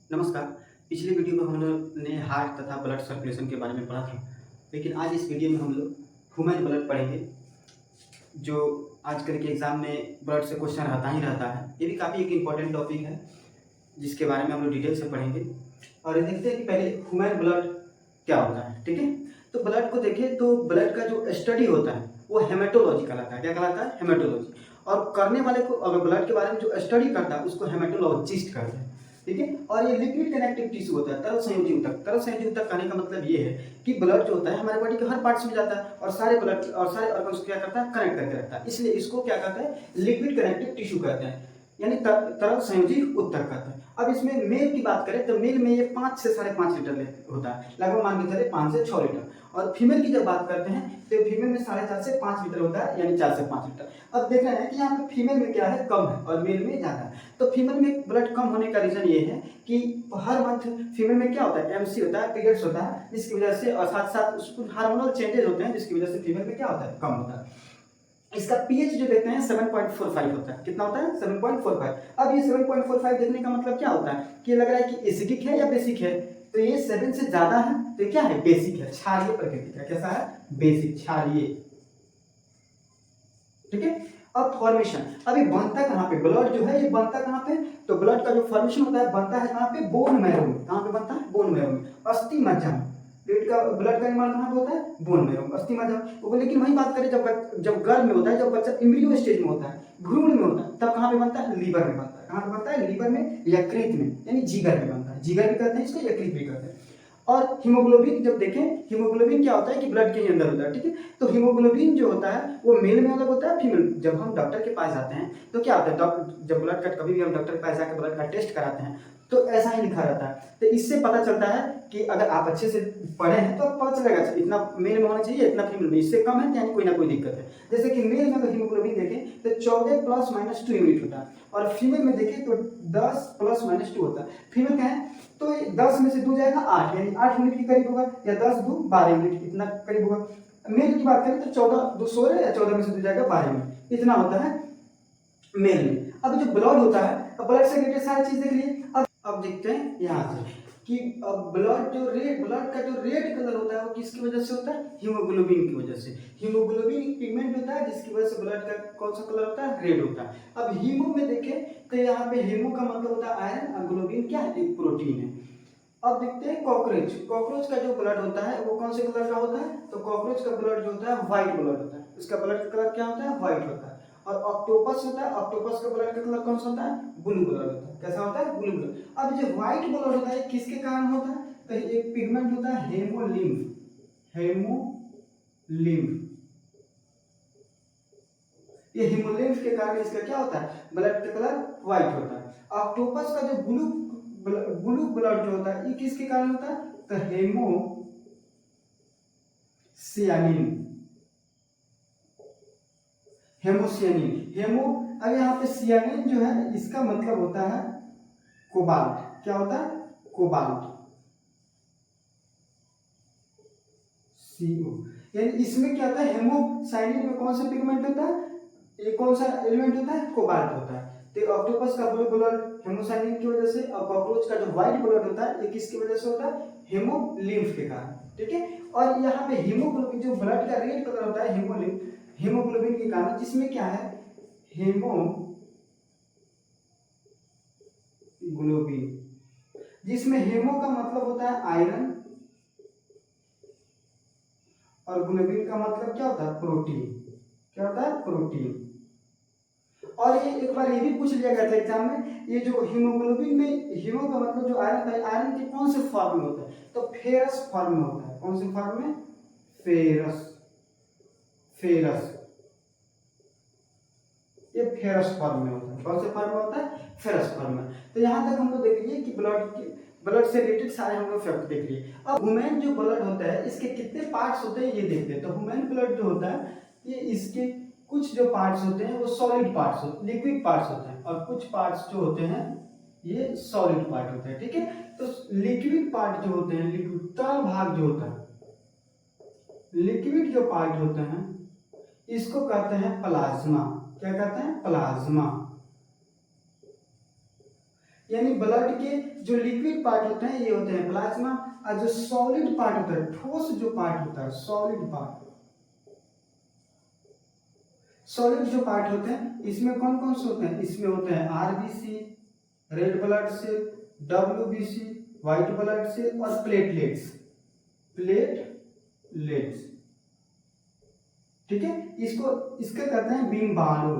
नमस्कार। पिछले वीडियो में हम लोग ने हार्ट तथा ब्लड सर्कुलेशन के बारे में पढ़ा था, लेकिन आज इस वीडियो में हम लोग ह्यूमन ब्लड पढ़ेंगे, जो आजकल के एग्ज़ाम में ब्लड से क्वेश्चन रहता ही रहता है। ये भी काफ़ी एक इम्पॉर्टेंट टॉपिक है, जिसके बारे में हम लोग डिटेल से पढ़ेंगे। और ये देखते हैं कि पहले ह्यूमन ब्लड क्या होता है, ठीक है। तो ब्लड को देखें तो ब्लड का जो स्टडी होता है वो हेमेटोलॉजी कहलाता है। क्या कहलाता है? हेमेटोलॉजी। और करने वाले को, अगर ब्लड के बारे में जो स्टडी करता है उसको हेमेटोलॉजिस्ट कहते हैं, ठीक है। और ये लिक्विड कनेक्टिव टिश्यू होता है, तरल संयोजी ऊतक। तरल संयोजी ऊतक कहने का मतलब ये है कि ब्लड जो होता है हमारे बॉडी के हर पार्ट्स में जाता है और सारे ब्लड और सारे ऑर्गन्स को क्या करता है? कनेक्ट करके रखता है। इसलिए इसको क्या कहते हैं? लिक्विड कनेक्टिव टिश्यू कहते हैं, यानी तरल संयोजी ऊतक कहते हैं। अब इसमें मेल की बात करें तो मेल में ये 5 से 5.5 लीटर होता है, लगभग मान के चले 5 से 6 लीटर। और फीमेल की जब बात करते हैं तो फीमेल में 4.5 से 5 लीटर होता है, यानी 4 से 5 लीटर। अब देख रहे हैं कि यहाँ पे फीमेल में क्या है? कम है और मेल में ज़्यादा है। तो फीमेल में ब्लड कम होने का रीज़न ये है कि हर मंथ फीमेल में क्या होता है? एमसी होता है, पीरियड्स होता है, जिसकी वजह से और साथ साथ उसको हार्मोनल चेंजेस होते हैं, जिसकी वजह से फीमेल में क्या होता है? कम होता है। इसका पीएच जो देखते हैं 7.45 होता है। कितना होता है? 7.45। अब ये 7.45 देखने का मतलब क्या होता है कि लग रहा है कि एसिडिक है या बेसिक है। तो ये 7 से ज्यादा है तो ये क्या है? बेसिक है, क्षारीय प्रकृति का। कैसा है? बेसिक, क्षारीय, ठीक है। अब फॉर्मेशन, अभी बनता कहाँ पे? ब्लड जो है ये बनता कहाँ पे? तो ब्लड का जो फॉर्मेशन होता है बनता है कहाँ पे? बोन मैरो में। कहाँ पे बनता है? बोन मैरो में, अस्थि मज्जा में। पेट का ब्लड का निर्माण कहाँ पे होता है? बोन मैरो में, अस्थि मज्जा में। लेकिन वही बात करें जब गर्भ में होता है, जब बच्चा एम्ब्रियो स्टेज में होता है, भ्रूण में होता है, तब कहाँ पे बनता है? लीवर में बनता है। कहाँ पे बनता है? लीवर में, यकृत में, यानी जिगर में बनता है। जिगर भी कहते हैं इसको, यकृत भी कहते हैं। और हीमोग्लोबिन जब देखें, हीमोग्लोबिन क्या होता है कि ब्लड के ही अंदर होता है, ठीक है। तो हीमोग्लोबिन जो होता है वो मेल में अलग होता है, फीमेल। जब हम डॉक्टर के पास जाते हैं तो क्या होता है? डॉक्टर जब ब्लड का, कभी भी हम डॉक्टर के पास जाकर ब्लड का टेस्ट कराते हैं तो ऐसा ही लिखा रहता है। तो इससे पता चलता है कि अगर आप अच्छे से पढ़े हैं तो पता चलेगा इतना मेल में होना चाहिए, इतना फीमेल में। इससे कम है यानी कोई ना कोई दिक्कत है। जैसे कि मेल में अगर हीमोग्लोबिन देखें तो 14 + -2 यूनिट होता है, और फीमेल में देखें तो 10 + -2 होता है। फीमेल का है तो 10 में से 2 जाएगा 8, यानी 8 यूनिट के करीब होगा, या 10 2 12 यूनिट, इतना करीब होगा। मेल की बात करें तो 14 2 16, या 14 में से 2 जाएगा 12 यूनिट, इतना होता है मेल में। अब जो ब्लड होता है, अब ब्लड से रिलेटेड सारी चीज देख लिए। अब देखते हैं यहाँ से कि ब्लड का जो रेड कलर होता है वो किसकी वजह से होता है? हीमोग्लोबिन की वजह से। हीमोग्लोबिन एक पिगमेंट होता है जिसकी वजह से ब्लड का कौन सा कलर होता है? रेड होता है। अब हीमो में देखें तो यहाँ पे हीमो का मतलब होता है आयरन, और ग्लोबिन क्या है? एक प्रोटीन है। अब देखते हैं कॉकरोच। कॉकरोच का जो ब्लड होता है वो कौन से कलर का होता है? तो कॉकरोच का ब्लड जो होता है व्हाइट ब्लड होता है। इसका ब्लड का कलर क्या होता है? व्हाइट होता है। और ऑक्टोपस होता है, ऑक्टोपस का ब्लड का कलर कौन सा होता है? ब्लू ब्लड होता है। कैसा होता है? Blue blood. अब जो व्हाइट ब्लड होता है किसके कारण होता है? तो एक पिगमेंट होता है हेमोलिम्फ। हेमोलिम्फ, ये हेमोलिम्फ के कारण इसका क्या होता है? ब्लड का कलर व्हाइट होता है। ऑक्टोपस का जो ब्लू ब्लड जो होता है ये किसके कारण होता है? तो हेमोसियानिन। हेमो, अब यहाँ पे सियानिन जो है इसका मतलब होता है कोबाल्ट। क्या होता है? Cobalt, CO। यानी इसमें क्या होता है? हेमोसाइनिन में कौन सा पिगमेंट होता है? ये कौन सा एलिमेंट होता है? कोबाल्ट होता है। तो ऑक्टोपस का ब्लू ब्लड हेमोसाइनिन की वजह से, और कॉकरोच का जो व्हाइट ब्लड होता है ये किसकी वजह से होता है? हेमोलिम्फ के कारण, ठीक है। और यहाँ पे हीमोग्लोबिन, जो ब्लड का रेड कलर होता है हीमोग्लोबिन के कारण, जिसमें क्या है? हेमोग्लोबिन, जिसमें हेमो का मतलब होता है आयरन, और ग्लोबिन का मतलब क्या होता है? प्रोटीन। क्या होता है? प्रोटीन। और ये एक बार ये भी पूछ लिया गया था एग्जाम में, ये जो हीमोग्लोबिन में हीमो का मतलब जो आयरन है, आयरन के कौन से फॉर्म में होता है? तो फेरस फॉर्म में होता है। कौन से फॉर्म में? फेरस। फेरस, ये फेरस फॉर्म में होता है। कौन से फॉर्म में होता है? फेरस फॉर्म में। तो यहाँ तक हम लोग देख लिए कि ब्लड से रिलेटेड सारे हम लोग फैक्ट देख लिए। अब ह्यूमन जो ब्लड होता है इसके कितने पार्ट्स होते हैं ये देखते हैं। तो ह्यूमन ब्लड जो होता है ये, इसके कुछ जो पार्ट्स होते हैं वो सॉलिड पार्ट्स होते हैं, लिक्विड पार्ट्स होते हैं, और कुछ पार्ट्स जो होते हैं ये सॉलिड पार्ट होते हैं, ठीक है। तो लिक्विड पार्ट जो होते हैं, लिक्विड तरल भाग जो होता है, लिक्विड जो पार्ट होते हैं इसको कहते हैं प्लाज्मा। क्या कहते हैं? प्लाज्मा। यानी ब्लड के जो लिक्विड पार्ट होते हैं ये होते हैं प्लाज्मा, और जो सॉलिड पार्ट होता है, ठोस जो पार्ट होता है, सॉलिड पार्ट, सॉलिड जो पार्ट होते हैं इसमें कौन कौन से होते हैं? इसमें होते हैं RBC, red blood cell, WBC, white blood cell और प्लेटलेट्स, प्लेटलेट्स। ठीक है, इसको इसके कहते हैं बिम्बाणु।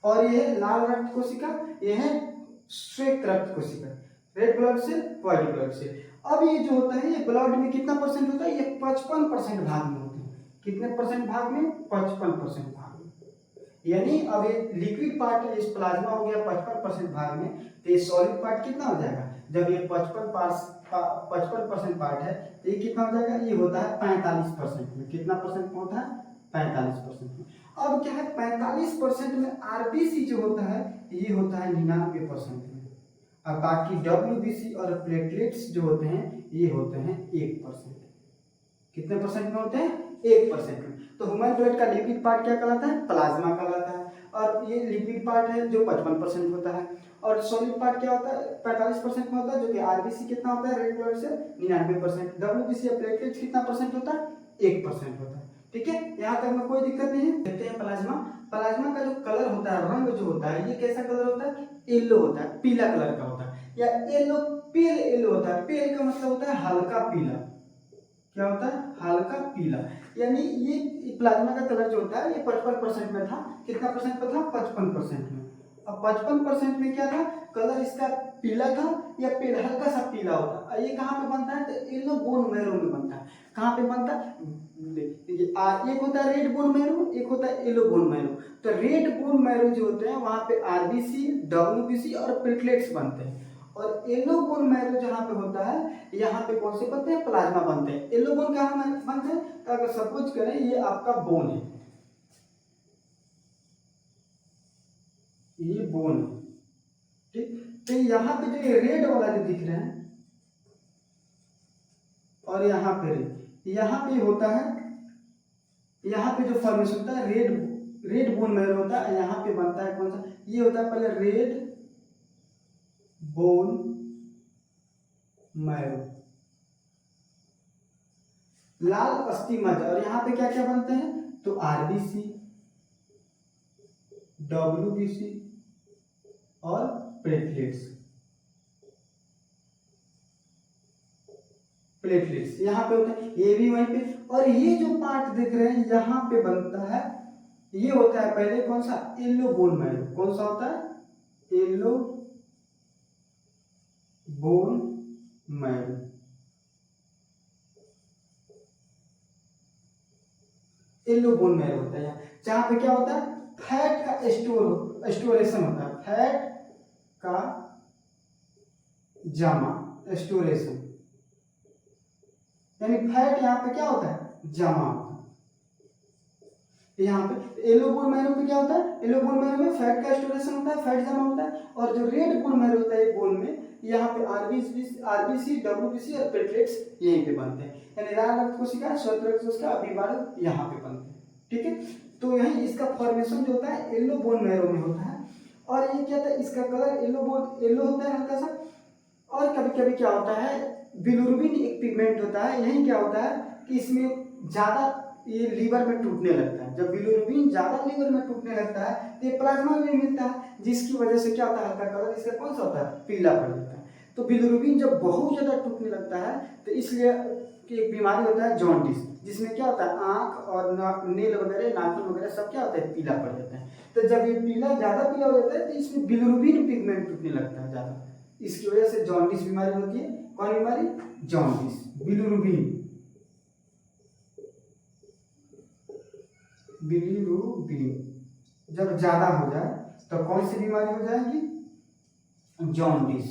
और ये लाल रक्त कोशिका, ये है श्वेत रक्त कोशिका, red blood cell, white blood cell. अब ये जो होता है ये ब्लड में कितना परसेंट होता है? ये 55% भाग में होते हैं। कितने परसेंट भाग में? 55% भाग में। यानी अब ये लिक्विड पार्ट इस प्लाज्मा हो गया 55% भाग में, तो ये सॉलिड पार्ट कितना हो जाएगा? जब ये 55% पार्ट है तो ये कितना हो जाएगा? ये होता है 45% में। कितना परसेंट में होता है? 45% में। अब क्या है, 45% में आरबीसी जो होता है ये होता है 99% में, और बाकी डब्ल्यूबीसी और प्लेटलेट्स जो होते हैं ये होते हैं 1%। कितने परसेंट में होते हैं? 1% में। तो ह्यूमन ब्लड का लिक्विड पार्ट क्या कहलाता है? प्लाज्मा कहलाता है। और ये लिक्विड पार्ट है जो 55% होता है, और सॉलिड पार्ट क्या होता है? 45% में होता है, जो कि आरबीसी कितना होता है? रेड ब्लड सेल 99%, डब्ल्यूबीसी या प्लेटलेट्स कितना परसेंट होता है? 1% होता है। ठीक है, यहाँ तक में कोई दिक्कत नहीं है। देखते हैं प्लाज्मा। प्लाज्मा का जो कलर होता है, रंग जो होता है, ये कैसा कलर होता है? येलो होता है, पीला कलर का होता है, या येलो, पेल येलो होता है। पेल का मतलब होता है हल्का पीला। क्या होता है? हल्का पीला। यानी ये प्लाज्मा का कलर जो होता है ये 55% में था। कितना परसेंट पे था? 55% में। अब 55% में क्या था? कलर इसका पीला था, या पेल हल्का सा पीला होता है। ये कहाँ पे बनता है? तो येलो बोन मैरो में बनता है। कहाँ पे बनता है? एक होता है रेड बोन मैरो, एक होता है येलो बोन मैरो। तो रेड बोन मैरो जो होते हैं वहां पे आरबीसी, डब्ल्यूबीसी और प्लेटलेट्स बनते हैं, और येलो बोन मैरो जहाँ पे होता है यहाँ पे कौन से बनते हैं? प्लाज्मा बनते हैं। येलो बोन कहाँ बनते हैं? तो अगर सपोज करें ये आपका बोन है, ये बोन है, ठीक। तो यहाँ पे जो ये रेड वाला जो दिख रहे हैं, और यहाँ पे रेड, यहाँ पे होता है, यहाँ पे जो फॉर्मेशन होता है रेड बोन मैरो होता है। यहाँ पे बनता है कौन सा? ये होता है पहले रेड बोन मैरो, लाल अस्थि मज्जा। और यहाँ पे क्या क्या बनते हैं? तो आरबीसी, डब्ल्यूबीसी और प्लेटलेट्स, प्लेटलेट्स यहाँ पे होते हैं, ये भी वहीं पे। और ये जो पार्ट देख रहे हैं यहाँ पे बनता है, ये होता है पहले कौन सा? Yellow bone marrow. कौन सा होता है? Yellow bone marrow. Yellow bone marrow होता है जहाँ पे क्या होता है? फैट का स्टोरेशन होता है, फैट का जमा, स्टोरेशन। यानी फैट यहाँ पे क्या होता है? जमा होता है। यहाँ पे येलो बोन मैरो पे क्या होता है? येलो बोन मैरो में फैट का स्टोरेशन होता है, फैट जमा होता है। और जो रेड बोन मैरो होता है बोन में, यहाँ पे आरबीसी, डब्ल्यूबीसी और प्लेटलेट्स यहीं पे बनते हैं। यानी लाल रक्त कोशिका, श्वेत रक्त कोशिका, अभिवादक यहाँ पे बनते हैं। ठीक है, तो यही इसका फॉर्मेशन जो होता है येलो बोन मैरो में होता है। और ये क्या होता है? इसका कलर येलो होता है हल्का सा। और कभी कभी क्या होता है, बिलिरुबिन एक पिगमेंट होता है। यही क्या होता है कि इसमें ज्यादा ये लीवर में टूटने लगता है। जब बिलिरुबिन ज्यादा लीवर में टूटने लगता है तो ये प्लाज्मा में मिलता है, जिसकी वजह से क्या होता है? हल्का कलर इसका कौन सा होता है? पीला पड़ जाता है। तो बिलिरुबिन जब बहुत ज्यादा टूटने लगता है तो इसलिए एक बीमारी होता है जॉन्डिस, जिसमें क्या होता है? आंख और नील वगैरह, नाखून वगैरह सब क्या होता है? पीला पड़ जाता है। तो जब ये ज्यादा पीला हो जाता है तो इसमें बिलिरुबिन पिगमेंट टूटने लगता है ज्यादा, इसकी वजह से जॉन्डिस बीमारी होती है। कौन बीमारी? जॉन्डिस, बिलिरुबिन, बिलिरुबिन जब ज्यादा हो जाए तो कौन सी बीमारी हो जाएगी? जॉन्डिस,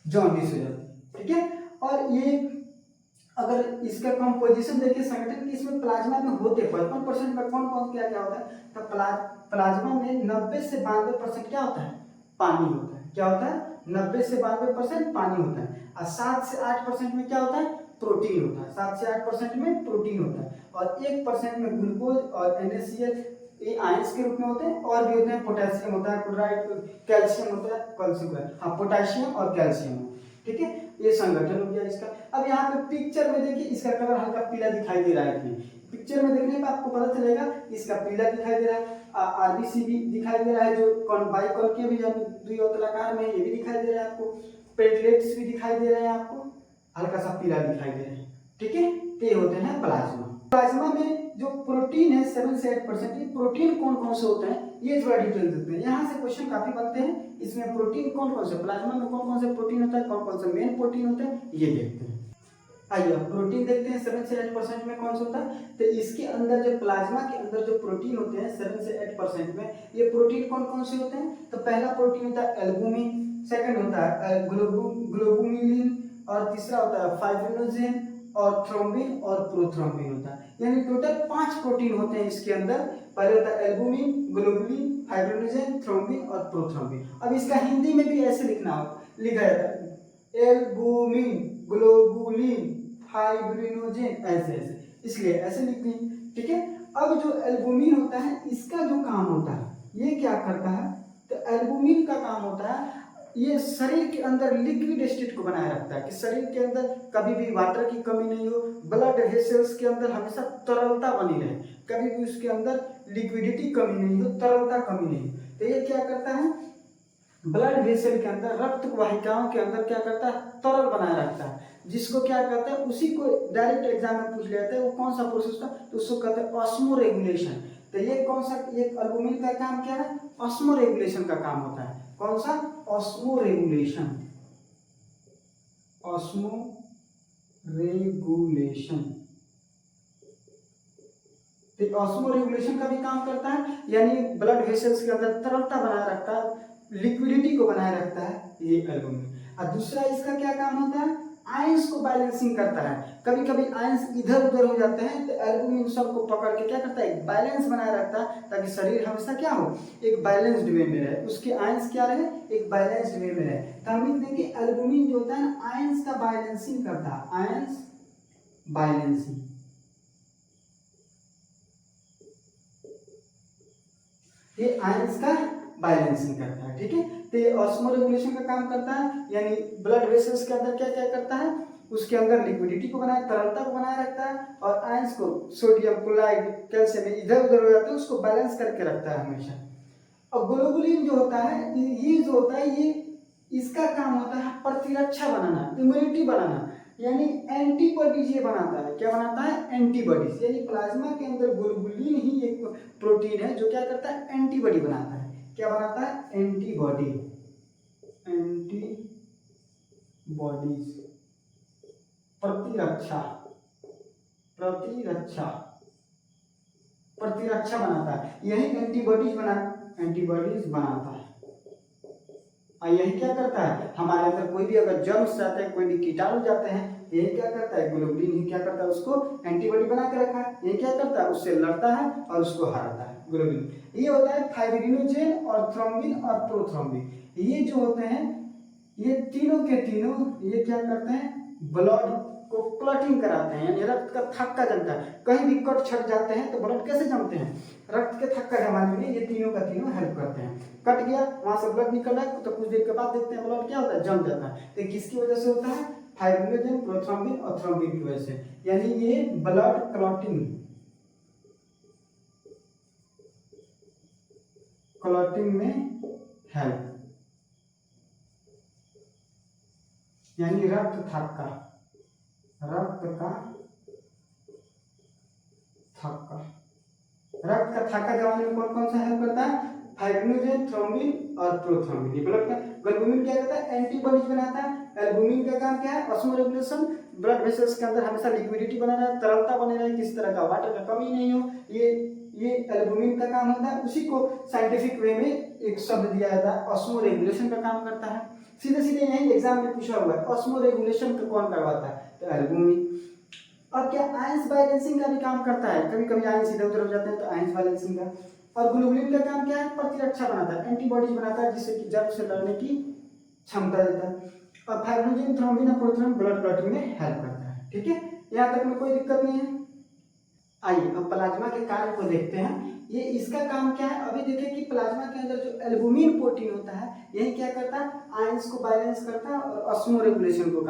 जॉन्डिस हो जाती है। ठीक है, और ये अगर इसका कंपोजिशन देखिए संगठन, इसमें प्लाज्मा में होते 55% में कौन कौन क्या क्या होता है? तो प्लाज्मा में 90 से 92% क्या होता है? पानी होता है। क्या होता है? 90 से 92% पानी होता है। और 7 से 8% में क्या होता है? प्रोटीन होता है। 7 से 8% में प्रोटीन होता है, और 1% में ग्लूकोज और NaCl ये आयंस के रूप में होते हैं, और भी होते हैं, पोटेशियम होता है, क्लोराइड, कैल्शियम होता है, कैल्शियम का, हाँ पोटेशियम और कैल्शियम, ठीक है, ये संगठन हो गया इसका। अब यहाँ पे पिक्चर में देखिए इसका कलर हल्का पीला दिखाई दे रहा है, पिक्चर में देखने पर आपको पता चलेगा इसका पीला दिखाई दे रहा है, आरबीसी भी दिखाई दे रहा है, जो बाइकॉन्केव भी द्विअवतलाकार में ये भी दिखाई दे रहा है आपको, प्लेटलेट्स भी दिखाई दे रहे हैं आपको, हल्का सा पीला दिखाई दे रहा है, ठीक है, ये होते हैं प्लाज्मा। प्लाज्मा में जो प्रोटीन है 7 से 8%, ये प्रोटीन कौन कौन से होते हैं ये थोड़ा डिटेल देते हैं, यहाँ से क्वेश्चन काफी बनते हैं, इसमें प्रोटीन कौन कौन से, प्लाज्मा में कौन कौन से प्रोटीन होता है, कौन कौन से मेन प्रोटीन होते हैं ये देखते हैं। आइए प्रोटीन देखते हैं 7 से 8% में कौन सा होता है, तो इसके अंदर जो प्लाज्मा के अंदर जो प्रोटीन होते हैं 7 से 8% में, ये प्रोटीन कौन कौन से होते हैं, तो पहला प्रोटीन होता है एल्बुमिन, सेकंड होता है ग्लोबुलिन, और तीसरा होता है फाइब्रिनोजेन, और थ्रोम्बिन और प्रोथ्रोम्बिन होता है, यानी टोटल 5 प्रोटीन होते हैं इसके अंदर। पहले होता है एल्बुमिन, ग्लोबुलिन, फाइब्रिनोजेन, थ्रोम्बिन और प्रोथ्रोम्बिन। अब इसका हिंदी में भी ऐसे लिखा जाता है एल्बुमिन, ग्लोबुलिन, फाइब्रिनोजेन, ऐसे ऐसे, इसलिए ऐसे लिखते हैं, ठीक है। अब जो एल्बुमिन होता है इसका जो काम होता है ये क्या करता है, तो एल्बुमिन का काम होता है ये शरीर के अंदर लिक्विड स्टेट को बनाए रखता है, कि शरीर के अंदर कभी भी वाटर की कमी नहीं हो, ब्लड वेसल्स के अंदर हमेशा तरलता बनी रहे, कभी भी उसके अंदर लिक्विडिटी कमी नहीं हो, तरलता कमी नहीं हो। तो ये क्या करता है, ब्लड वेसल के अंदर, रक्त वाहिकाओं के अंदर क्या करता है, तरल बनाए रखता है, जिसको क्या कहते हैं, उसी को डायरेक्ट एग्जाम में पूछ लेते हैं वो कौन सा प्रोसेस था, तो उसको कहते हैं ऑस्मो रेगुलेशन। तो ये कौन सा, ये एल्बुमिन का काम क्या है, ऑस्मो रेगुलेशन का काम होता है, कौन सा, ऑस्मो रेगुलेशन, ऑस्मो रेगुलेशन, तो ऑस्मो रेगुलेशन का भी काम करता है, यानी ब्लड वेसल्स के अंदर तरलता बनाए रखता है, लिक्विडिटी को बनाए रखता है ये एल्बुमिन। और दूसरा इसका क्या काम होता है, आयंस को बैलेंसिंग करता है, कभी कभी आयंस इधर उधर हो जाते हैं तो एल्बुमिन सबको पकड़ के क्या करता है, एक बैलेंस बनाए रखता है, ताकि शरीर हमेशा क्या हो, एक बैलेंस्ड वे में रहे, उसके आयंस क्या रहे, एक बैलेंस्ड वे में रहे। तो हम लिख देंगे एल्बुमिन जो होता है ना आयंस का बैलेंसिंग करता है, आयंस बैलेंसिंग, ये आयंस का बैलेंसिंग करता है, ठीक है। तो ये ऑस्मो रेगुलेशन का काम करता है, यानी ब्लड वेसल्स के अंदर क्या क्या करता है, उसके अंदर लिक्विडिटी को बनाए, तरलता को बनाए रखता है, और आयंस को, सोडियम, क्लोराइड, कैल्शियम इधर उधर हो जाते हैं उसको बैलेंस करके रखता है हमेशा। और ग्लोबुलिन जो होता है, ये जो होता है ये इसका काम होता है प्रतिरक्षा बनाना, इम्यूनिटी बनाना, यानी एंटीबॉडीज ये बनाता है, क्या बनाता है, एंटीबॉडीज, यानी प्लाज्मा के अंदर ग्लोबुलिन ही एक प्रोटीन है जो क्या करता है, एंटीबॉडी बनाता है, क्या बनाता है, एंटीबॉडी, एंटीबॉडीज, प्रतिरक्षा, प्रतिरक्षा, प्रतिरक्षा बनाता है, यही एंटीबॉडीज बनाता है। और यही क्या करता है, हमारे अंदर कोई भी अगर जर्म्स जाते हैं, कोई भी कीटाणु जाते हैं, यही क्या करता है, ग्लोबुलिन ही क्या करता है, उसको एंटीबॉडी बना के रखा है, यही क्या करता है, उससे लड़ता है और उसको हराता है, ग्लोबुलिन। ये होता है फाइब्रिनोजेन और थ्रोम्बिन और प्रोथ्रोम्बिन, ये जो होते हैं ये तीनों के तीनों ये क्या करते हैं, ब्लड को क्लॉटिंग कराते हैं, यानी रक्त का थक्का जमता है, कहीं भी कट छट जाते हैं तो ब्लड कैसे जमते हैं, रक्त के थक्का जमाने में ये तीनों का तीनों हेल्प करते हैं। कट गया वहां से ब्लड निकल रहा है तो कुछ देर के बाद देखते हैं ब्लड क्या होता है, जम जाता है, तो किसकी वजह से होता है, फाइब्रिनोजेन, प्रोथ्रोम्बिन और थ्रोम्बिन की वजह से, यानी ये ब्लड क्लॉटिंग, क्लॉटिंग में हेल्प, यानी रक्त थक्का, रक्त का थक्का, रक्त का थक्का जमाने में कौन कौन सा हेल्प करता है, फाइब्रिनोजेन, थ्रोम्बिन और प्रोथ्रोम्बिन। ब्लड का ग्लोबुलिन क्या करता है, एंटीबॉडीज बनाता है, एल्बुमिन का काम क्या है, ऑस्मो रेगुलेशन, ब्लड वेसल्स के अंदर हमेशा लिक्विडिटी बना रहे, तरलता बने रहे, किसी तरह का वाटर का कमी नहीं हो, ये एल्बुमिन का काम होता है। उसी को साइंटिफिक वे में एक शब्द दिया जाता है, ऑस्मो रेगुलेशन का काम करता है। सीधे सीधे यही एग्जाम में पूछा हुआ है, ऑस्मो रेगुलेशन को कौन करवाता है, तो एल्बुमिन। और क्या आयंस बैलेंसिंग का भी काम करता है, कभी कभी आयंस इधर उधर हो जाते हैं तो आयंस बैलेंसिंग का। और ग्लोबुलिन का काम क्या है, प्रतिरक्षा बनाता है, एंटीबॉडीज बनाता है, जिससे कि जर्म से लड़ने की क्षमता देता है। और फाइब्रिनोजेन, थ्रोम्बिन और प्रोथ्रोम्बिन ब्लड क्लॉटिंग में हेल्प करता है, ठीक है, यहाँ तक में कोई दिक्कत नहीं है। आइए अब प्लाज्मा के कार्य को देखते हैं ये इसका काम क्या है, अभी देखिए कि प्लाज्मा के अंदर जो एल्बुमिन प्रोटीन होता है यही क्या करता है, आयंस को बैलेंस करता है और ऑस्मो रेगुलेशन का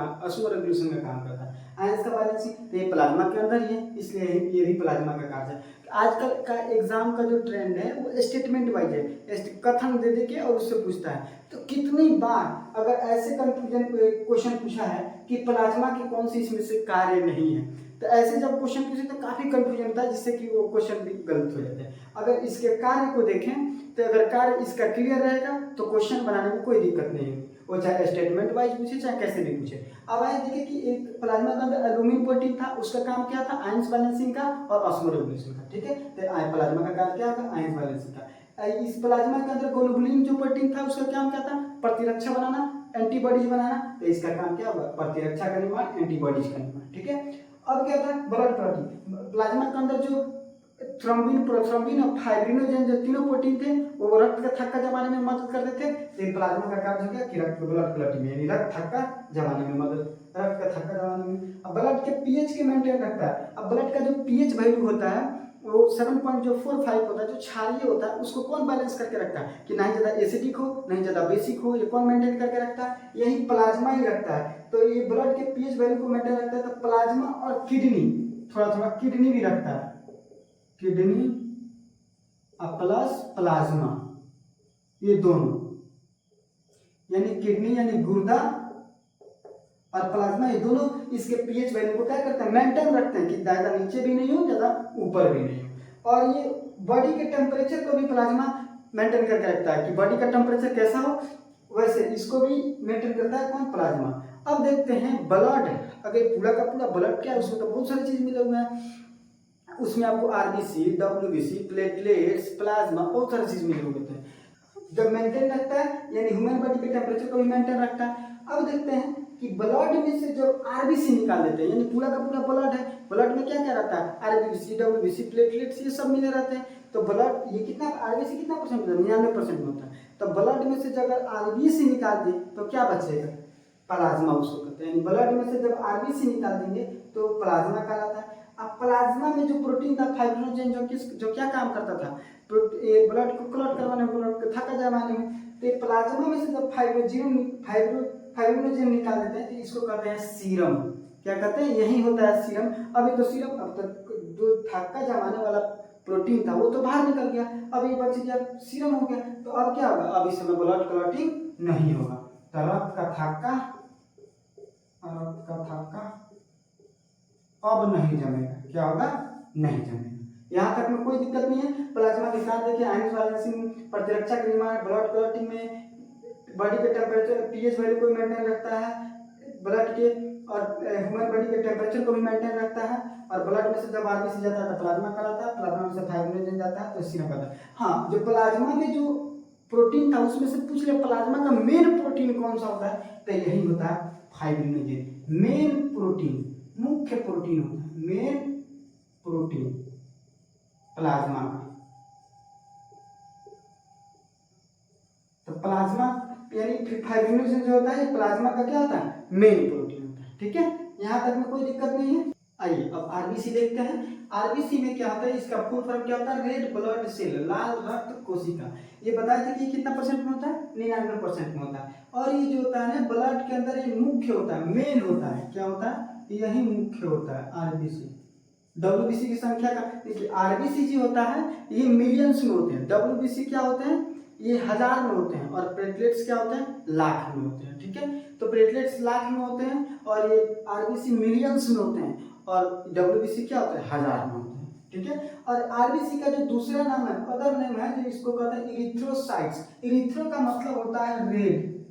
काम करता है, आयंस का बैलेंसिंग। तो ये प्लाज्मा के अंदर ही है, इसलिए ये भी प्लाज्मा का कार्य है। आजकल का एग्जाम का जो ट्रेंड है वो स्टेटमेंट वाइज है, कथन दे दे के और उससे पूछता है। तो कितनी बार अगर ऐसे कंफ्यूजन क्वेश्चन पूछा है कि प्लाज्मा की कौन सी इसमें से कार्य नहीं है, तो ऐसे जब क्वेश्चन पूछे तो काफी कंफ्यूजन होता है, जिससे कि वो क्वेश्चन भी गलत हो जाते हैं। अगर इसके कार्य को देखें तो अगर कार्य इसका क्लियर रहेगा तो क्वेश्चन बनाने में कोई दिक्कत नहीं होगी, वो चाहे स्टेटमेंट वाइज पूछे चाहे कैसे भी पूछे। अब आए देखिए कि एक प्लाज्मा के अंदर एल्बुमिन प्रोटीन था, उसका काम क्या था, आयंस बैलेंसिंग का और ऑस्मो रेगुलेशन का, ठीक है। तो प्लाज्मा का कार्य क्या था, आयंस बैलेंसिंग का। इस प्लाज्मा के अंदर ग्लोबुलिन जो प्रोटीन था उसका काम क्या था, प्रतिरक्षा बनाना, एंटीबॉडीज बनाना। तो इसका काम क्या होगा, प्रतिरक्षा का निर्माण, एंटीबॉडीज का निर्माण, ठीक है। अब क्या था, ब्लड प्रोटीन, प्लाज्मा के अंदर जो थ्रोम्बिन, प्रोथ्रोम्बिन और फाइब्रिनोजेन जो तीनों प्रोटीन थे वो रक्त का थक्का जमाने में मदद करते थे। तो प्लाज्मा का कार्य हो गया कि रक्त ब्लड क्लॉटिंग यानी रक्त थक्का जमाने में मदद, रक्त का थक्का जमाने में। अब ब्लड के पीएच के मेंटेन रखता है। अब ब्लड का जो पीएच वैल्यू होता है वो 7.45 होता है, जो क्षारीय होता है उसको कौन बैलेंस करके रखता है कि नहीं ज्यादा एसिडिक हो नहीं ज्यादा बेसिक हो, ये कौन मेंटेन करके रखता है, यही प्लाज्मा ही रखता है। तो ये ब्लड के पीएच वैल्यू को मेंटेन रखता है। तो प्लाज्मा और किडनी, थोड़ा थोड़ा किडनी भी रखता है, किडनी प्लस प्लाज्मा, ये दोनों यानी किडनी यानी गुर्दा और प्लाज्मा, ये दोनों इसके पीएच वैल्यू को क्या करते हैं, मेंटेन रखते हैं कि ज्यादा नीचे भी नहीं हो ज्यादा ऊपर भी नहीं हो। और ये बॉडी के टेम्परेचर को भी प्लाज्मा मेंटेन करके रखता है कि बॉडी का टेम्परेचर कैसा हो, वैसे इसको भी मेंटेन करता है कौन, प्लाज्मा। अब देखते हैं ब्लड, अगर पूरा का पूरा ब्लड क्या है, उसमें तो बहुत सारी चीज मिले हुए हैं, उसमें आपको आरबीसी, डब्ल्यूबीसी, प्लेटलेट्स, प्लाज्मा, बहुत सारी चीज मिले हुए थे। जब मेंटेन रखता है यानी ह्यूमन बॉडी के टेम्परेचर को भी मेंटेन रखता है। अब देखते हैं कि ब्लड में से जब आरबीसी निकाल देते हैं, यानी पूरा का पूरा ब्लड है, ब्लड में क्या क्या रहता है, आरबीसी, डब्ल्यूबीसी, प्लेटलेट्स, ये सब मिले रहते हैं। तो ब्लड ये कितना, आरबीसी कितना परसेंट होता है, 99% में होता है। तो ब्लड में से जब आरबीसी निकाल दें तो क्या बचेगा, प्लाज्मा उसको कहते हैं। यानी ब्लड में से जब आरबीसी निकाल देंगे तो प्लाज्मा कहलाता है। अब प्लाज्मा में जो प्रोटीन था फाइब्रिनोजेन, जो क्या काम करता था, ब्लड को क्लॉट करवाने में, ब्लड को थक्का जमाने में। तो प्लाज्मा में से जब फाइब्रिनोजेन निकाल देते हैं तो इसको कहते हैं सीरम। क्या कहते हैं, यही होता है सीरम। अभी तो सीरम, अब तक जो थक्का जमाने वाला प्रोटीन था वो तो बाहर निकल गया, अब ये बच गया सीरम हो गया। तो अब क्या होगा, अब इस समय ब्लड क्लॉटिंग नहीं होगा, तो रक्त का थक्का अब नहीं जमेगा, क्या होगा, नहीं जमेगा। यहाँ तक में कोई दिक्कत नहीं है। प्लाज्मा के साथ देखिए आयंस बैलेंसिंग, प्रतिरक्षा के निर्माण, ब्लड क्लॉटिंग में, बॉडी के टेम्परेचर पीएच वैल्यू को मेंटेन रखता है ब्लड के, और ह्यूमन बॉडी के टेम्परेचर को भी मेंटेन रखता है। और ब्लड में से जब आरबीसी जाता है तो प्लाज्मा कहलाता है, प्लाज्मा में से फाइब्रिनोजेन जाता है तो सीरम कहलाता है। हाँ, जो प्लाज्मा में जो प्रोटीन था उसमें से पूछ ले प्लाज्मा का मेन प्रोटीन कौन सा होता है, तो यही होता है फाइब्रिनोजेन। मेन प्रोटीन, मुख्य प्रोटीन होता है, मेन प्रोटीन प्लाज्मा का। तो प्लाज्मा यानी फाइब्रिनोजेन जो होता है प्लाज्मा का क्या होता है, मेन प्रोटीन होता है, ठीक है। यहाँ तक में कोई दिक्कत नहीं है। आइए अब आरबीसी देखते हैं। आरबीसी में क्या होता है, इसका फुल फॉर्म क्या होता है, रेड ब्लड सेल, लाल रक्त कोशिका। ये बताया था कि कितना परसेंट में होता है, 99% में होता है। और ये जो होता है ना ब्लड के अंदर, ये मुख्य होता है, मेन होता है, क्या होता है, यही मुख्य होता है आरबीसी। डब्ल्यूबीसी की संख्या का देखिए, आरबीसी जो होता है ये मिलियंस में होते हैं, डब्ल्यूबीसी क्या होते हैं, ये हजार में होते हैं, और प्लेटलेट्स क्या होते हैं, लाख में होते हैं, ठीक है। तो प्लेटलेट्स लाख में होते हैं और ये आरबीसी मिलियंस में होते हैं, और डब्ल्यूबीसी क्या होता है, हजार में होते हैं, ठीक है। और आरबीसी का जो दूसरा नाम है, अदर नेम है, जो इसको कहते हैं इरिथ्रोसाइट्स। इरिथ्रो का मतलब होता है रेड,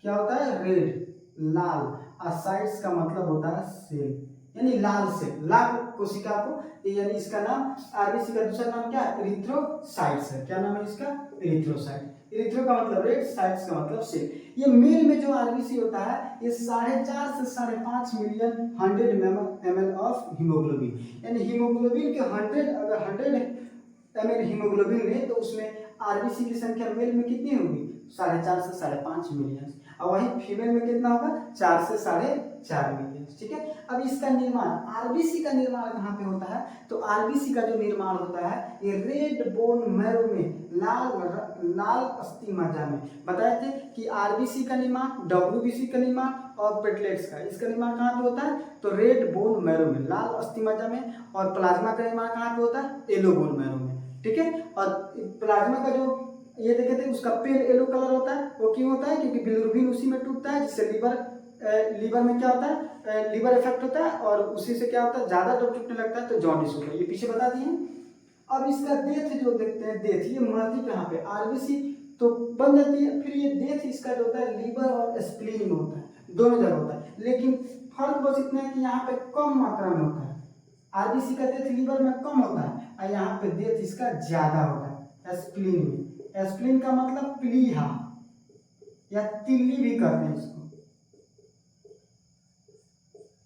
क्या होता है, रेड, लाल, और साइट्स का मतलब होता है सेल, यानी लाल सेल, लाल कोशिका को, यानी इसका नाम आरबीसी का दूसरा नाम क्या है, इरिथ्रोसाइट्स है। क्या नाम है इसका, इरिथ्रोसाइट। इरिथ्रो का मतलब रेड, साइट्स का मतलब सेल। ये मेल में जो आरबीसी होता है ये 4.5 से 5.5 मिलियन 100 ml ऑफ हीमोग्लोबिन, यानी हीमोग्लोबिन के 100 अगर 100 ml हीमोग्लोबिन ले तो उसमें आरबीसी की संख्या मेल में कितनी होगी, 4.5 से 5.5 मिलियन, और वही फीमेल में कितना होगा, 4 से 4.5 मिलियन। ठीक है, अब इसका निर्माण, आरबीसी का निर्माण कहाँ पे होता है, तो आरबीसी का जो निर्माण होता है ये रेड बोन मैरो में, लाल अस्थि मज्जा में। बताए थे कि आरबीसी का निर्माण, डब्ल्यूबीसी का निर्माण और प्लेटलेट्स का, इसका निर्माण कहाँ पे होता है, तो रेड बोन मैरो में, लाल अस्थि मज्जा में, और प्लाज्मा का निर्माण कहाँ पे होता है, येलो बोन मैरो में। ठीक है, और प्लाज्मा का जो ये देखे थे उसका पेल येलो कलर होता है, वो क्यों होता है, क्योंकि बिलिरुबिन उसी में टूटता है, जिससे लीवर में क्या होता है, लीवर इफेक्ट होता है, और उसी से क्या होता है, ज्यादा जब टूटने लगता है तो जॉन्डिस होता है। ये पीछे बता दिए। अब इसका डेथ जो देखते हैं, डेथ ये मरती कहाँ पे, आरबीसी तो बन जाती है, फिर ये डेथ इसका जो होता है लीवर और स्प्लीन में होता है, दोनों जगह होता है, लेकिन फर्क बस इतना है कि यहाँ पे कम मात्रा में होता है, आरबीसी का डेथ लीवर में कम होता है और यहाँ पे डेथ इसका ज्यादा होता है स्प्लीन में। स्प्लीन का मतलब प्लीहा या तिल्ली भी कहते हैं इसको।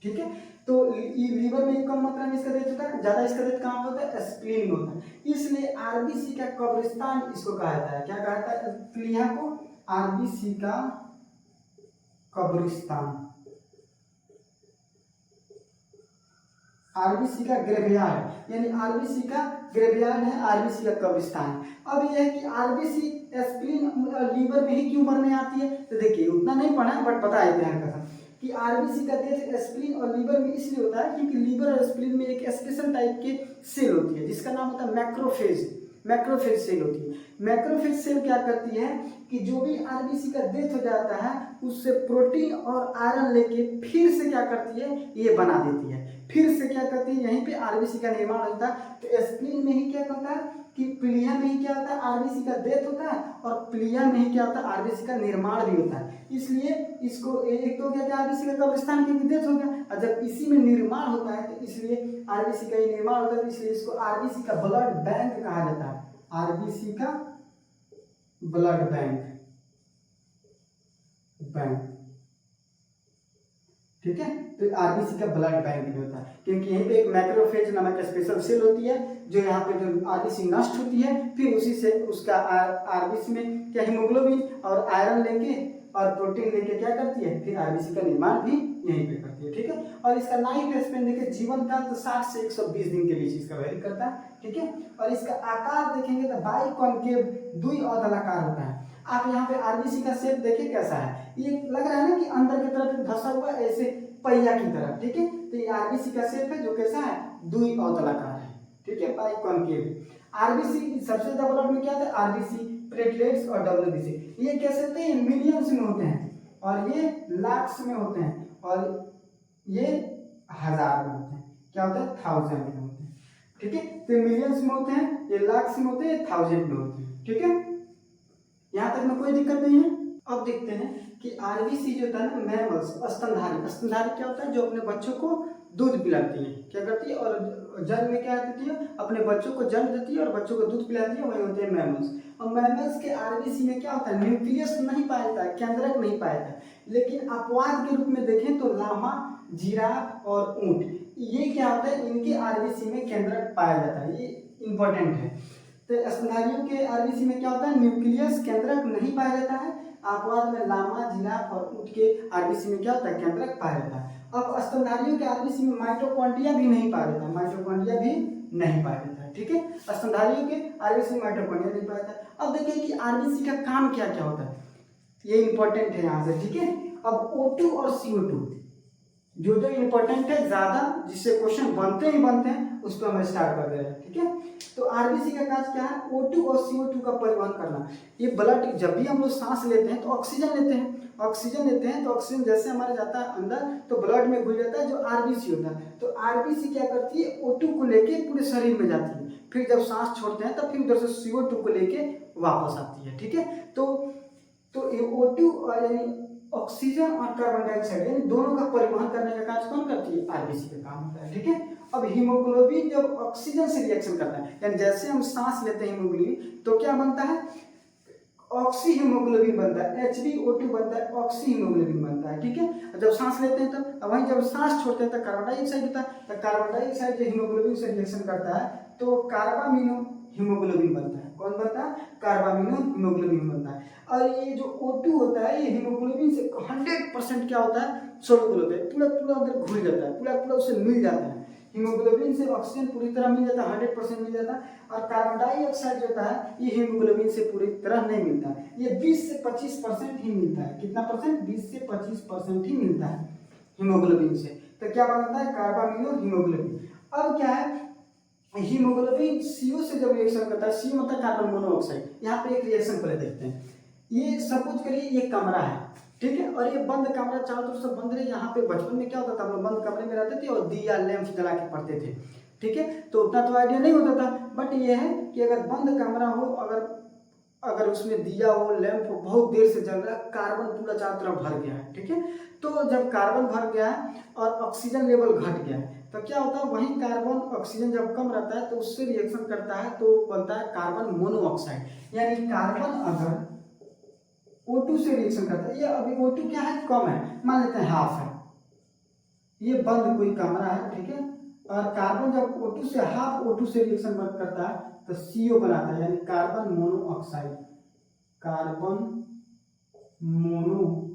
ठीक है, तो लीवर में कम मात्रा में इसका डेथ होता है, ज्यादा इसका डेथ कहाँ पे होता है, स्प्लीन में होता है, इसलिए आरबीसी का कब्रिस्तान इसको कहा जाता है। क्या कहता है प्लीहा को, आरबीसी का कब्रिस्तान, आरबीसी का ग्रेवयार्ड, यानी आरबीसी का ग्रेवयार्ड है, आरबीसी का कब्रिस्तान। अब यह है कि आरबीसी स्प्लीन लीवर में ही क्यों मरने आती है, तो देखिए उतना नहीं पढ़ा बट पता है ध्यान का कि आरबीसी का डेथ स्प्लीन और लीवर में इसलिए होता है क्योंकि लीवर और स्प्लीन में एक स्पेशल टाइप के सेल होती है जिसका नाम होता है मैक्रोफेज। मैक्रोफेज सेल होती है। मैक्रोफेज सेल क्या करती है कि जो भी आरबीसी का डेथ हो जाता है उससे प्रोटीन और आयरन लेके फिर से क्या करती है, ये बना देती है, फिर से क्या करती है, यहीं पे आरबीसी का निर्माण होता है। तो स्प्लीन में ही क्या होता है कि प्लीहा में ही क्या होता है, आरबीसी का डेथ होता है, और प्लीहा में ही क्या होता है, आरबीसी का निर्माण भी होता है। इसलिए इसको एक तो क्या आरबीसी का कब्रिस्तान की डेथ हो गया, और जब इसी में निर्माण होता है तो इसलिए आरबीसी का ये निर्माण होता है, इसलिए इसको आरबीसी का ब्लड बैंक कहा जाता है, आरबीसी का ब्लड बैंक। ठीक है, तो आरबीसी का ब्लड बैंक भी होता है क्योंकि यहीं पे एक मैक्रोफेज नामक स्पेशल सेल होती है जो यहाँ पे जो आरबीसी नष्ट होती है, फिर उसी से उसका आरबीसी में क्या हीमोग्लोबिन और आयरन लेके और प्रोटीन लेके क्या करती है, फिर आरबीसी का निर्माण भी यहीं पे करती है। ठीक है, और इसका लाइफ स्पेन देखिए जीवन काल तो 60 से 120 दिन के बीच इसका वैरी करता है। ठीक है, और इसका आकार देखेंगे तो बाइकॉनकेव द्विअधलाकार होता है। आप यहाँ पे आरबीसी का शेप देखिए कैसा है, ये लग रहा है ना कि अंदर की तरफ धंसा हुआ ऐसे पहिया की तरह। ठीक है, तो ये आरबीसी का शेप है जो कैसा है, द्विअधलाकार है। ठीक है, बाइकॉनकेव। आरबीसी सबसे ज्यादा ब्लड में क्या होता है, आरबीसी, प्लेटलेट्स और डब्ल्यूबीसी, ये कैसे होते हैं, मिलियंस में होते हैं, और ये लाख्स में होते हैं, और ये हजार में होते हैं। क्या होता है, 1000 में होते हैं। ठीक है, तो मिलियंस में होते हैं, ये लाख्स में होते हैं, 1000 में होते हैं। ठीक है, यहाँ तक में कोई दिक्कत नहीं है। अब देखते हैं कि आरबीसी जो होता है ना, मैमल्स, स्तनधारी, स्तनधारी क्या होता है, जो अपने बच्चों को दूध पिलाती है, क्या करती है, और जन्म में क्या करती है, अपने बच्चों को जन्म देती है और बच्चों को दूध पिलाती है, वही होते हैं मैमल्स। और मैमल्स के आरबीसी में क्या होता है, न्यूक्लियस नहीं पाया जाता है, केंद्रक नहीं पाया जाता है, लेकिन अपवाद के रूप में देखें तो लामा, जिराफ और ऊंट, ये क्या होता है, इनके आरबीसी में केंद्रक पाया जाता है, ये इंपॉर्टेंट है। तो स्तनधारियों के आरबीसी में क्या होता है, न्यूक्लियस केंद्रक नहीं पाया जाता है, अपवाद में लामा, जिराफ और ऊंट के आरबीसी में क्या होता है, केंद्रक पाया जाता है। अब स्तनधारियों के आरबीसी में माइटोकॉन्ड्रिया भी नहीं पाया जाता है, माइटोकॉन्ड्रिया भी नहीं पाया जाता है। ठीक है, स्तनधारियों के आरबीसी में माइटोकॉन्ड्रिया नहीं पाया जाता है। अब देखिए कि आरबीसी का काम क्या क्या होता है, ये इंपॉर्टेंट है यहाँ से। ठीक है, अब O2 और CO2 जो जो इंपॉर्टेंट है ज्यादा, जिससे क्वेश्चन बनते ही बनते हैं, उस पर हम स्टार्ट कर दे रहे हैं। ठीक है, तो आरबीसी का काज क्या है, O2 और CO2 का परिवहन करना। ये ब्लड, जब भी हम लोग सांस लेते हैं तो ऑक्सीजन लेते हैं, ऑक्सीजन लेते हैं तो ऑक्सीजन जैसे हमारे जाता है अंदर तो ब्लड में घुल जाता है, जो आरबीसी होता है। तो आरबीसी क्या करती है, O2 को लेके पूरे शरीर में जाती है, फिर जब सांस छोड़ते हैं तब फिर उधर से CO2 को लेके वापस आती है। ठीक है, तो ये O2 यानी ऑक्सीजन और कार्बन डाइऑक्साइड यानी दोनों का परिवहन करने का कार्य कौन करती है, आरबीसी का काम होता है। ठीक है, अब हीमोग्लोबिन जब ऑक्सीजन से रिएक्शन करता है, यानी जैसे हम सांस लेते हैं हीमोग्लोबिन तो क्या बनता है, ऑक्सी हीमोग्लोबिन बनता है, HbO2 बनता है, ऑक्सी हीमोग्लोबिन बनता है। ठीक है, जब सांस लेते हैं तो वहीं जब सांस छोड़ते हैं तो कार्बन डाइऑक्साइड होता है, तो कार्बन डाइऑक्साइड जो हीमोग्लोबिन से रिएक्शन करता है तो कार्बामिनो हीमोग्लोबिन बनता है, कौन बनता है? कार्बामिनो हीमोग्लोबिन बनता है। और ये जो O2 होता है ये हीमोग्लोबिन से 100% क्या होता है? सोल्यूबल होता है, पूरा पूरा अंदर घुल जाता है, पूरा पूरा उसे मिल जाता है। हीमोग्लोबिन से ऑक्सीजन पूरी तरह मिल जाता है, 100% मिल जाता है। और कार्बन डाइऑक्साइड जो होता है ये हीमोग्लोबिन से पूरी तरह नहीं मिलता है, ये 20 से 25% ही मिलता है। कितना परसेंट? 20 से 25% ही मिलता है हीमोग्लोबिन से। तो क्या बनता है? Carbamino haemoglobin. अब क्या है, हीमोग्लोबिन CO से जब रिएक्शन करता है, CO मतलब कार्बन मोनोऑक्साइड। यहाँ पे एक रिएक्शन पहले देखते हैं। ये सपोज करिए ये कमरा है, ठीक है, और ये बंद कमरा चारों तरफ से बंद रहे। यहाँ पे बचपन में क्या होता था, हम लोग बंद कमरे में रहते थे और दिया लैंप जला के पढ़ते थे, ठीक है, तो उतना तो आइडिया नहीं होता था। बट ये है कि अगर बंद कमरा हो, अगर उसमें दिया हो, लैंप हो, बहुत देर से जल रहा है, कार्बन पूरा चारों तरफ भर गया है, ठीक है, तो जब कार्बन भर गया है और ऑक्सीजन लेवल घट गया है तो क्या होता है, वही कार्बन ऑक्सीजन जब कम रहता है तो उससे रिएक्शन करता है तो बनता है कार्बन मोनोऑक्साइड। यानी कार्बन अगर O2 से रिएक्शन करता है, ये अभी O2 क्या है? कम है, मान लेते हैं हाफ है, ये बंद कोई कमरा है, ठीक है, और कार्बन जब O2 से हाफ O2 से रिएक्शन करता है तो CO बनाता है, यानी कार्बन मोनोऑक्साइड। कार्बन मोनोऑक्साइड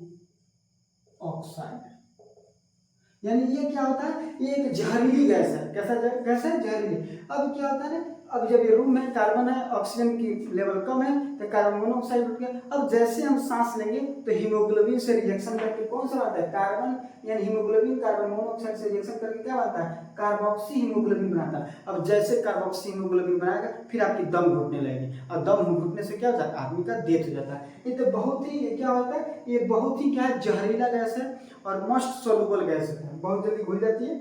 यानी ये क्या होता है, ये एक जहरीली गैस है। कैसा गैस है? जहरीली। अब क्या होता है ना, अब जब ये रूम में कार्बन है, ऑक्सीजन की लेवल कम है तो कार्बन मोनोऑक्साइड उठ गया। अब जैसे हम सांस लेंगे तो हीमोग्लोबिन से रिएक्शन करके कौन सा बनता है? कार्बन, यानी हीमोग्लोबिन कार्बन मोनोऑक्साइड से रिएक्शन करके क्या बनता है? कार्बोक्सी हीमोग्लोबिन बनाता है। अब जैसे कार्बोक्सी हीमोग्लोबिन बनाएगा फिर आपकी दम घुटने लगेगी, और दम घुटने से क्या होता है? आदमी का डेथ हो जाता है। ये तो बहुत ही क्या होता है, ये बहुत ही क्या है, जहरीला गैस है और मोस्ट सोल्यूबल गैस है, बहुत जल्दी घुल जाती है।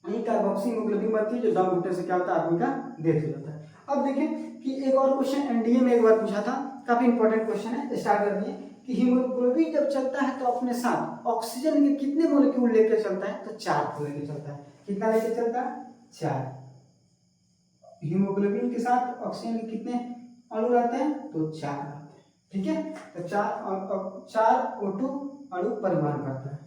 यही कार्बोक्सी हीमोग्लोबिन बनती है जो दम घुटने से क्या होता है? आदमी का डेथ हो जाता है। अब देखें कि एक और क्वेश्चन एनडीए में एक बार पूछा था, काफी इंपॉर्टेंट क्वेश्चन है, स्टार्ट कर दिए कि हीमोग्लोबिन जब चलता है तो अपने साथ ऑक्सीजन के कितने मॉलिक्यूल लेकर चलता है? तो 4 को लेकर चलता है। कितना लेकर चलता है? 4। हीमोग्लोबिन के साथ ऑक्सीजन के कितने अणु रहते हैं? तो 4 रहते हैं, ठीक है, तो 4 O2 अणु परिवहन करता है,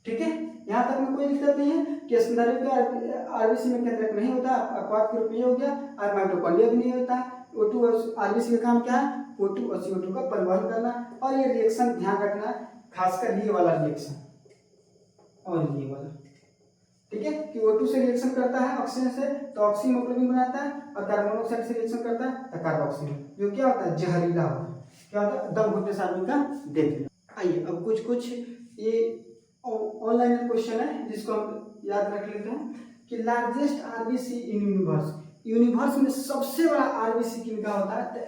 ठीक है। यहाँ तक में कोई दिक्कत नहीं है कि आरबीसी में केंद्रक नहीं होता, अपवाद के रूप में हो गया, और माइटोकॉन्ड्रिया भी नहीं होता है। O2 आरबीसी का काम क्या है? O2 और CO2 का परिवहन करना, और ये रिएक्शन ध्यान रखना, खासकर ये वाला रिएक्शन और ये वाला, ठीक है, कि O2 से रिएक्शन करता है ऑक्सीजन से तो ऑक्सी हीमोग्लोबिन बनाता है, और कार्बन मोनोऑक्साइड से रिएक्शन करता है तो कार्बोक्सी, जो क्या होता है? जहरीला होता है। क्या होता है? दम घुटने से आदमी का डेथ। आइए अब कुछ ये ऑनलाइन क्वेश्चन है जिसको हम याद रख लेते हैं कि largest RBC in universe, universe में सबसे बड़ा आरबीसी किनका होता है? तो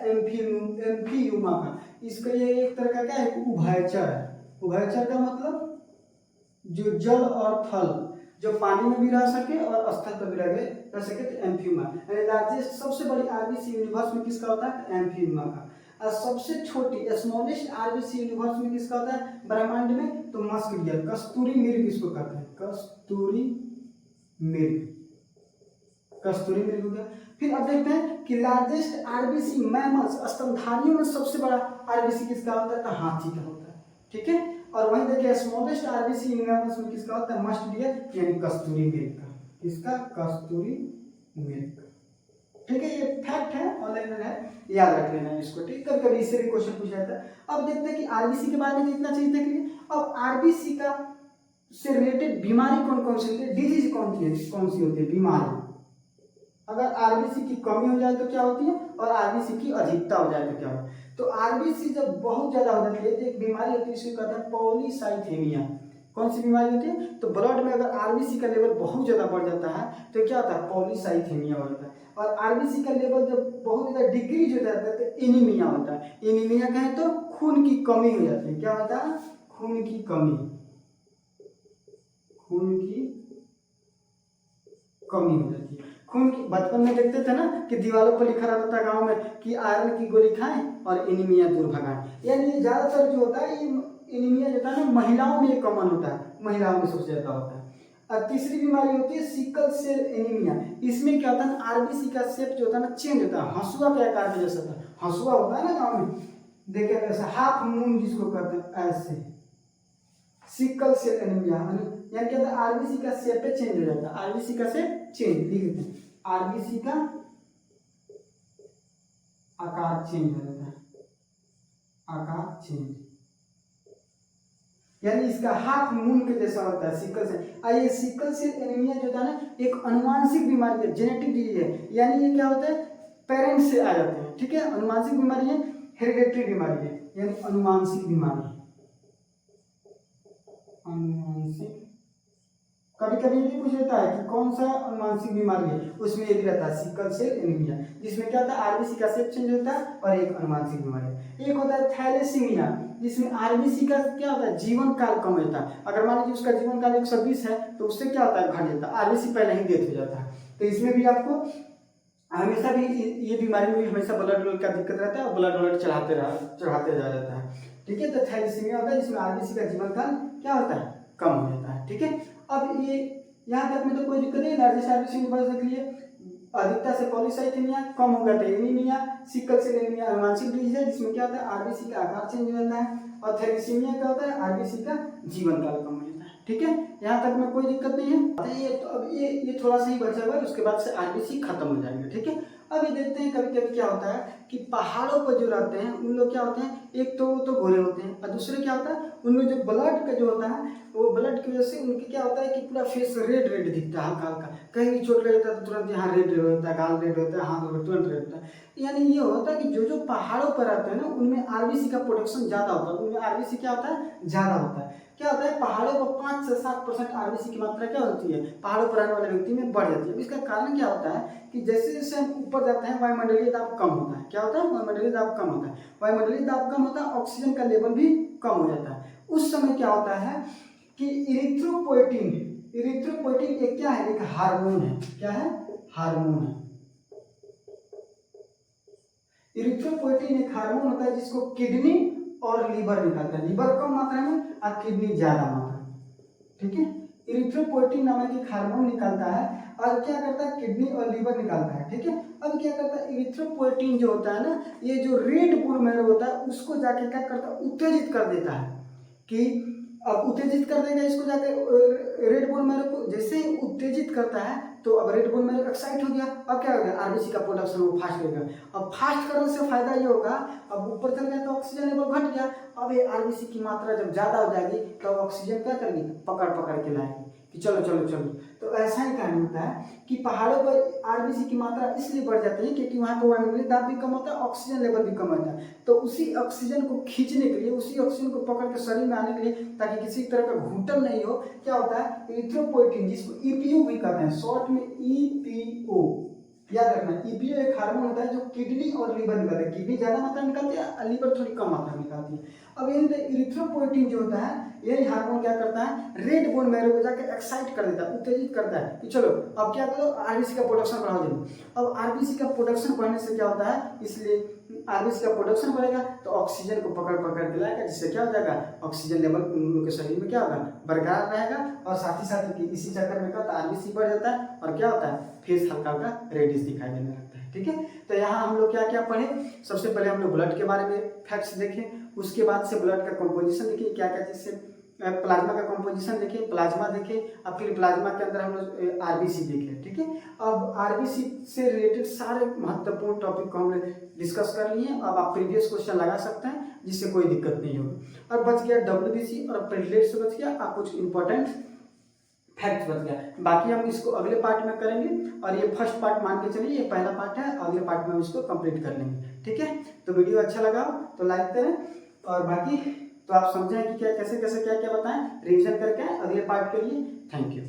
एम्फीयूमा का। इसका ये एक तरह का क्या है? उभयचर है। उभयचर का मतलब जो जल और थल, जो पानी में भी रह सके और स्थल पर भी रह सके, तो एम्फीयूमा। यानी लार्जेस्ट सबसे बड़ी आरबीसी यूनिवर्स में किसका होता है? एम्फीयूमा का। और सबसे छोटी स्मॉलेस्ट आरबीसी यूनिवर्स में किसका होता है ब्रह्मांड में? तो मस्क डियर, कस्तूरी मृग इसको कहते हैं, कस्तूरी मृग, कस्तूरी मृग हो गया। फिर अब देखते हैं कि लार्जेस्ट आरबीसी मैमल्स, स्तनधारियों में सबसे बड़ा आरबीसी किसका होता है? तो हाथी का होता है, ठीक है। और वहीं देखिए स्मॉलेस्ट आरबीसी इन मैमल्स में किसका होता है? मस्ट डियर, यानी कस्तूरी मृग का। किसका? कस्तूरी मृग, ठीक है। ये फैक्ट है, ऑनलाइन में है, याद रख लेना इसको, ठीक। कभी कभी इससे भी क्वेश्चन पूछा जाता है। अब देखते हैं कि आरबीसी के बारे में कितना चाहिए देख लीजिए। अब आरबीसी का से रिलेटेड बीमारी कौन कौन सी होती है? डिजीज कौन सी होती है? बीमारी। अगर आरबीसी की कमी हो जाए तो क्या होती है, और आरबीसी की अधिकता हो जाए तो क्या होता है? तो आरबीसी जब बहुत ज्यादा हो जाती है तो एक बीमारी होती है, इसको कहते हैं पॉलीसाइथेमिया। कौन सी बीमारी होती है? तो ब्लड में अगर आरबीसी का लेवल बहुत ज्यादा बढ़ जाता है तो क्या होता है? पॉलीसाइथेमिया हो जाता है। और आरबीसी का लेवल जब बहुत ज्यादा डिक्रीज हो जाता है तो एनीमिया होता है। एनीमिया कहें तो खून की कमी हो जाती है। क्या होता है? खून की कमी, खून की कमी हो जाती है। खून की, बचपन में देखते थे ना कि दीवारों पर लिखा रहता था गांव में कि आयरन की गोली खाएं और एनीमिया दूर भगाएं। यानी ज्यादातर जो होता है ये एनीमिया जो होता है ना महिलाओं में ये कॉमन होता है, महिलाओं में सबसे ज्यादा होता है। और तीसरी बीमारी होती है सिकल सेल एनीमिया। इसमें क्या होता है? आरबीसी का शेप जो होता है ना चेंज होता है, हंसुआ के आकार में जैसा होता है। हंसुआ होता है ना गाँव में, देखिए ऐसा हाफ मून जिसको कहते हैं, ऐसे सिकल सेल एनीमिया, यानी क्या होता है? आरबीसी का शेप चेंज हो जाता है। आरबीसी का शेप चेंज, लिख देते हैं आरबीसी का आकार चेंज हो जाता है, आकार चेंज, यानी इसका हाथ मून के जैसा होता है सिकल सेल। ये सिकल सेल एनीमिया जो होता है ना, एक अनुवांशिक बीमारी है, जेनेटिक डिजीज है, यानी ये क्या होता है, पेरेंट्स से आ जाते हैं, ठीक है। अनुवांशिक बीमारी है, हेरिडेटरी बीमारी है, यानी अनुवांशिक बीमारी, अनुवांशिक। कभी कभी ये पूछ लेता है कि कौन सा अनुवांशिक बीमारी है, उसमें ये भी रहता है सिकल सेल एनीमिया, जिसमें क्या होता है, आरबीसी का शेप चेंज होता है, और एक अनुवांशिक बीमारी है। एक होता है थैलेसीमिया, जिसमें आरबीसी का क्या होता है, जीवन काल कम होता है। अगर मान लीजिए उसका जीवन काल 120 है तो उससे क्या होता है, घट जाता है, आरबीसी पहले ही डेथ हो जाता है। तो इसमें भी आपको हमेशा भी ये बीमारी में हमेशा ब्लड का दिक्कत रहता है, और ब्लड चढ़ाते जा जाता है, ठीक है। तो थैलेसीमिया होता है जिसमें आरबीसी का जीवन काल क्या होता है, कम हो जाता है, ठीक है। अब ये यहाँ तक में तो कोई दिक्कत नहीं, लार्जेस्ट आरबीसी यूनिवर्स के लिए अधिकता से पॉलीसाइथेमिया, कम होगा तो एनीमिया, सिकल सेल एनीमिया अनुवांशिक डिजीज है जिसमें क्या होता है, आरबीसी का आकार चेंज हो जाता है, और थैलेसीमिया क्या होता है, आरबीसी का जीवन काल कम हो जाता है, ठीक है। यहाँ तक में कोई दिक्कत नहीं है। ये तो अब ये थोड़ा सा ही बचा हुआ है, उसके बाद से आरबीसी खत्म हो जाएंगे, ठीक है। अब ये देखते हैं कभी कभी क्या होता है कि पहाड़ों पर जो रहते हैं उन लोग क्या होते हैं, एक तो वो तो गोरे होते हैं, और दूसरे क्या होता है, उनमें जो ब्लड का जो होता है, वो ब्लड की वजह से उनके क्या होता है कि पूरा फेस रेड रेड दिखता है, हल्का हल्का, कहीं भी चोट लग जाता है तो तुरंत यहाँ रेड रेड होता है, गाल रेड होता है, हाथ तुरंत रेड होता है। यानी ये होता है कि जो जो पहाड़ों पर रहते हैं ना, उनमें आरबीसी का प्रोडक्शन ज़्यादा होता है, उनमें आरबीसी क्या होता है, ज़्यादा होता है। क्या होता है, पहाड़ों पर 5 से 7% आरबीसी की मात्रा क्या होती है, पहाड़ों पर रहने वाले व्यक्ति में बढ़ जाती है। इसका कारण क्या होता है कि जैसे जैसे हम ऊपर जाते हैं वायुमंडलीय दाब कम होता है, क्या होता है, वायुमंडलीय दाब कम होता है, वायुमंडलीय दाब कम होता है, ऑक्सीजन का लेवल भी कम हो जाता है। उस समय क्या होता है कि इरिथ्रोपोएटिन, इरिथ्रोपोएटिन एक क्या है, एक हार्मोन है, क्या है, हार्मोन है। इरिथ्रोपोएटिन एक हार्मोन होता है जिसको किडनी और लीवर निकालता है, लीवर कम मात्रा में और किडनी ज्यादा मात्रा में, ठीक है। इरिथ्रोपोएटिन नामक एक हार्मोन निकालता है, और क्या करता है, किडनी और लीवर निकालता है, ठीक है। अब क्या करता है, इरिथ्रोपोएटिन जो होता है ना, ये जो रेड बोन मैरो होता है उसको जाके क्या करता है, उत्तेजित कर देता है, कि अब उत्तेजित कर देगा इसको जाके रेड बोन मैरो को। जैसे ही उत्तेजित करता है तो अब रेड बोन मैरो एक्साइट हो गया, अब क्या हो गया, आरबीसी का प्रोडक्शन वो फास्ट हो गया। अब फास्ट करने से फायदा ये होगा, अब ऊपर चल गया तो ऑक्सीजन लेवल घट गया, अब ये आरबीसी की मात्रा जब ज्यादा हो जाएगी तो ऑक्सीजन क्या करेगी, पकड़ पकड़ के लाएगी कि चलो चलो चलो। तो ऐसा ही कारण होता है कि पहाड़ों पर आरबीसी की मात्रा इसलिए बढ़ जाती है क्योंकि वहाँ पर वायुमंडलीय दाब भी कम होता है, ऑक्सीजन लेवल भी कम होता है। तो उसी ऑक्सीजन को खींचने के लिए, उसी ऑक्सीजन को पकड़ के शरीर में आने के लिए, ताकि किसी तरह का घुटन नहीं हो, क्या होता है, इरिथ्रोपोएटिन, जिसको ईपीओ भी कहते हैं, शॉर्ट में ईपीओ, याद रखना। ईपीओ एक हार्मोन होता है जो किडनी और लीवर निकालता है, किडनी ज्यादा मात्रा में निकालती है, लीवर थोड़ी कम मात्रा में निकालती है। अब ये इरिथ्रोपोएटिन जो होता है, यही हार्मोन क्या करता है, रेड बोन मैरो को जाकर एक्साइट कर देता है, उत्तेजित करता है कि चलो अब क्या करो, आरबीसी का प्रोडक्शन बढ़ाओ जल्दी। अब आरबीसी का प्रोडक्शन बढ़ने से क्या होता है, इसलिए आरबीसी का प्रोडक्शन बढ़ेगा तो ऑक्सीजन को पकड़ पकड़ के लाएगा, जिससे क्या हो जाएगा, ऑक्सीजन लेवल उन लोगों के शरीर में क्या होगा, बरकरार रहेगा। और साथ ही साथ इसी चक्कर में क्या होता है, आरबीसी बढ़ जाता है, और क्या होता है, फेस हल्का हल्का रेडिश दिखाई देने लगता है, ठीक है। तो यहाँ हम लोग क्या क्या पढ़े, सबसे पहले हम लोग ब्लड के बारे में फैक्ट्स देखें, उसके बाद से ब्लड का कंपोजिशन देखें, क्या क्या चीज़ से प्लाज्मा का कंपोजिशन देखें, प्लाज्मा देखें, और फिर प्लाज्मा के अंदर हम लोग आरबीसी देखें, ठीक है। अब आरबीसी से रिलेटेड सारे महत्वपूर्ण टॉपिक को हमने डिस्कस कर लिए। अब आप प्रीवियस क्वेश्चन लगा सकते हैं, जिससे कोई दिक्कत नहीं होगी। और बच गया डब्ल्यूबीसी और प्लेटलेट से बच गया, आप कुछ इंपॉर्टेंट फैक्ट बच गया। बाकी हम इसको अगले पार्ट में करेंगे, और ये फर्स्ट पार्ट मान के चलिए, ये पहला पार्ट है, अगले पार्ट में हम इसको कंप्लीट कर लेंगे, ठीक है। तो वीडियो अच्छा लगा तो लाइक करें, और बाकी तो आप समझें कि क्या कैसे कैसे क्या क्या बताएं, रिवीजन करके अगले पार्ट के लिए। Thank you.